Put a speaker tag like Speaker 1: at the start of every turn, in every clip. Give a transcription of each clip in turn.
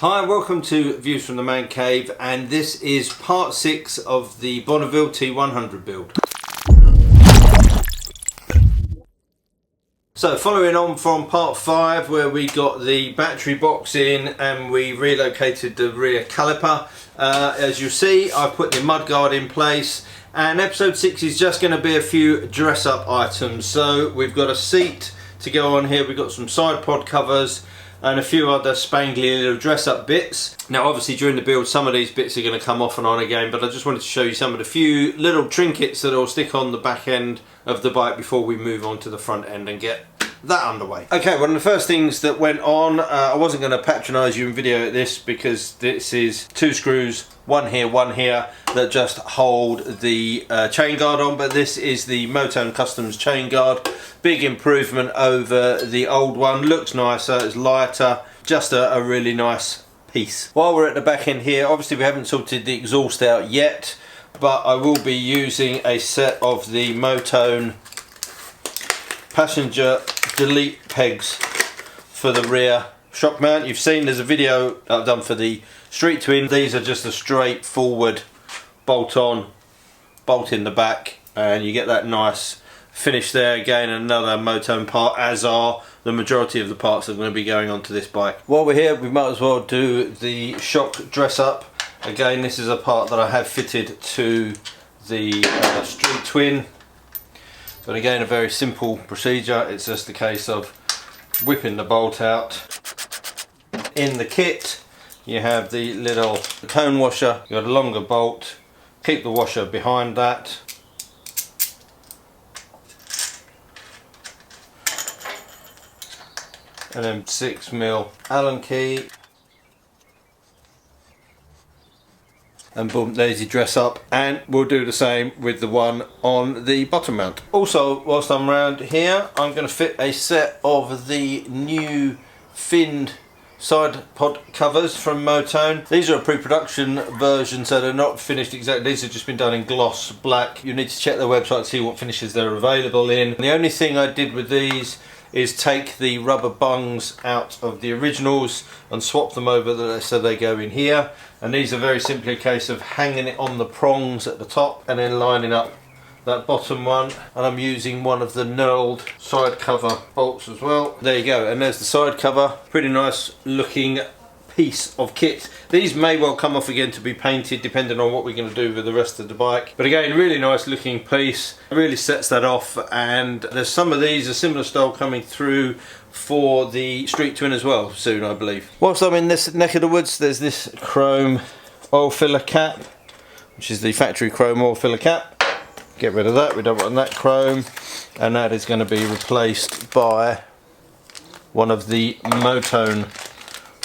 Speaker 1: Hi, welcome to Views from the Man Cave, and this is part 6 of the Bonneville T100 build. So following on from part 5 where we got the battery box in and we relocated the rear caliper, as you see I've put the mudguard in place, and episode 6 is just going to be a few dress up items. So we've got a seat to go on here, we've got some side pod covers and a few other spangly little dress up bits. Now obviously during the build some of these bits are going to come off and on again, but I just wanted to show you some of the few little trinkets that will stick on the back end of the bike before we move on to the front end and get that underway. Okay, one of the first things that went on, I wasn't going to patronise you in video at this because this is 2 screws, one here, that just hold the chain guard on, but this is the Motone Customs chain guard. Big improvement over the old one, looks nicer, it's lighter, just a really nice piece. While we're at the back end here, obviously we haven't sorted the exhaust out yet, but I will be using a set of the Motone passenger delete pegs for the rear shock mount. You've seen there's a video I've done for the Street Twin. These are just a straight forward bolt on, bolt in the back, and you get that nice finish there. Again, another Motone part, as are the majority of the parts that are going to be going onto this bike. While we're here, we might as well do the shock dress up. Again, this is a part that I have fitted to the Street Twin, but again a very simple procedure. It's just a case of whipping the bolt out. In the kit you have the little cone washer, you've got a longer bolt, keep the washer behind that. And then 6mm Allen key. And boom, there's your dress up, and we'll do the same with the one on the bottom mount. Also, whilst I'm around here, I'm going to fit a set of the new finned side pod covers from Motone. These are a pre-production version, so they're not finished exactly. These have just been done in gloss black. You need to check their website to see what finishes they're available in. And the only thing I did with these is take the rubber bungs out of the originals and swap them over so they go in here. And these are very simply a case of hanging it on the prongs at the top and then lining up that bottom one. And I'm using one of the knurled side cover bolts as well. There you go, and there's the side cover. Pretty nice looking piece of kit. These may well come off again to be painted depending on what we're going to do with the rest of the bike, but again, really nice looking piece, really sets that off. And there's some of these a similar style coming through for the Street Twin as well soon, I believe. Whilst I'm in this neck of the woods, there's this chrome oil filler cap, which is the factory chrome oil filler cap. Get rid of that, we don't want that chrome, and that is going to be replaced by one of the Motone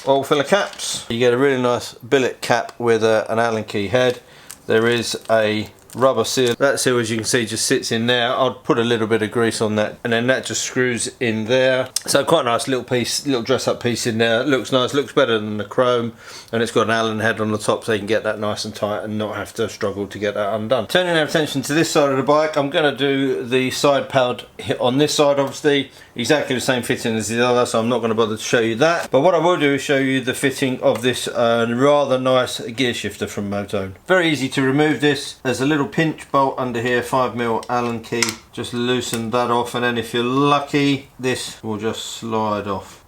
Speaker 1: oil filler caps. You get a really nice billet cap with an Allen key head. There is a rubber seal. That seal, as you can see, just sits in there. I'll put a little bit of grease on that, and then that just screws in there. So quite a nice little piece, little dress up piece in there. It looks nice, looks better than the chrome, and it's got an Allen head on the top so you can get that nice and tight and not have to struggle to get that undone. Turning our attention to this side of the bike, I'm going to do the side pad on this side, obviously exactly the same fitting as the other, so I'm not going to bother to show you that. But what I will do is show you the fitting of this rather nice gear shifter from Motone. Very easy to remove this. There's a little pinch bolt under here, 5mm Allen key. Just loosen that off, and then if you're lucky, this will just slide off.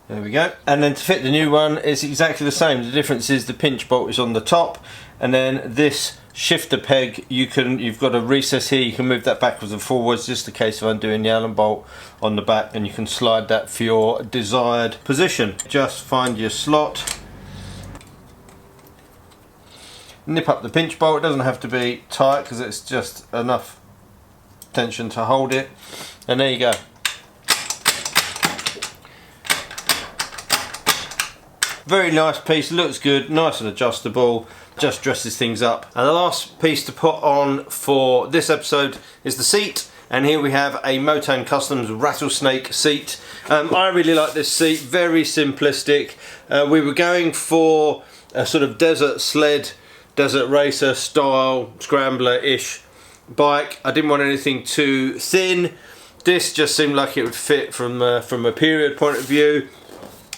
Speaker 1: There we go. And then to fit the new one, it's exactly the same. The difference is the pinch bolt is on the top, and then this shifter peg, you've got a recess here, you can move that backwards and forwards, just a case of undoing the Allen bolt on the back, and you can slide that for your desired position. Just find your slot, nip up the pinch bolt. It doesn't have to be tight because it's just enough tension to hold it, and there you go. Very nice piece, looks good, nice and adjustable, just dresses things up. And the last piece to put on for this episode is the seat. And here we have a Motone Customs rattlesnake seat. I really like this seat, very simplistic. We were going for a sort of desert sled, desert racer style, scrambler-ish bike. I didn't want anything too thin. This just seemed like it would fit from a period point of view.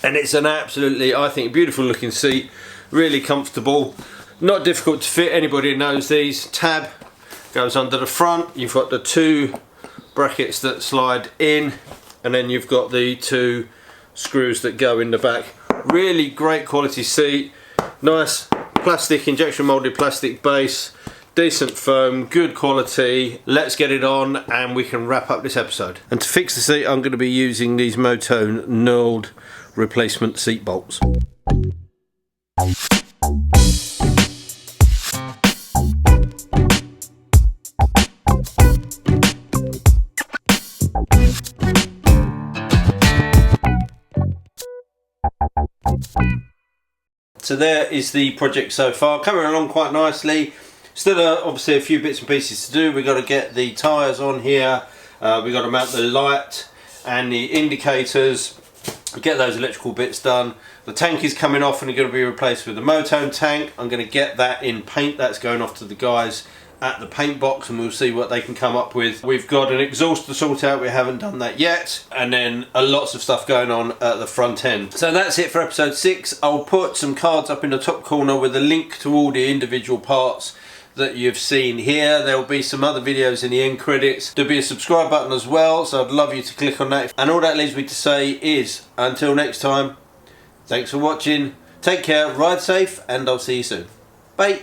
Speaker 1: And it's an absolutely, I think, beautiful looking seat, really comfortable, not difficult to fit. Anybody knows these. Tab goes under the front, you've got the 2 brackets that slide in, and then you've got the 2 screws that go in the back. Really great quality seat, nice plastic, injection molded plastic base, decent foam, good quality. Let's get it on and we can wrap up this episode. And to fix the seat, I'm going to be using these Motone knurled replacement seat bolts. So there is the project so far, coming along quite nicely. Still obviously a few bits and pieces to do. We've got to get the tyres on here, we've got to mount the light and the indicators, get those electrical bits done. The tank is coming off and it's going to be replaced with the Motone tank. I'm going to get that in paint. That's going off to the guys at the paint box and we'll see what they can come up with. We've got an exhaust to sort out, we haven't done that yet, and then lots of stuff going on at the front end. So that's it for episode 6. I'll put some cards up in the top corner with a link to all the individual parts that you've seen here. There'll be some other videos in the end credits. There'll be a subscribe button as well, so I'd love you to click on that. And all that leaves me to say is, until next time, thanks for watching, take care, ride safe, and I'll see you soon. Bye.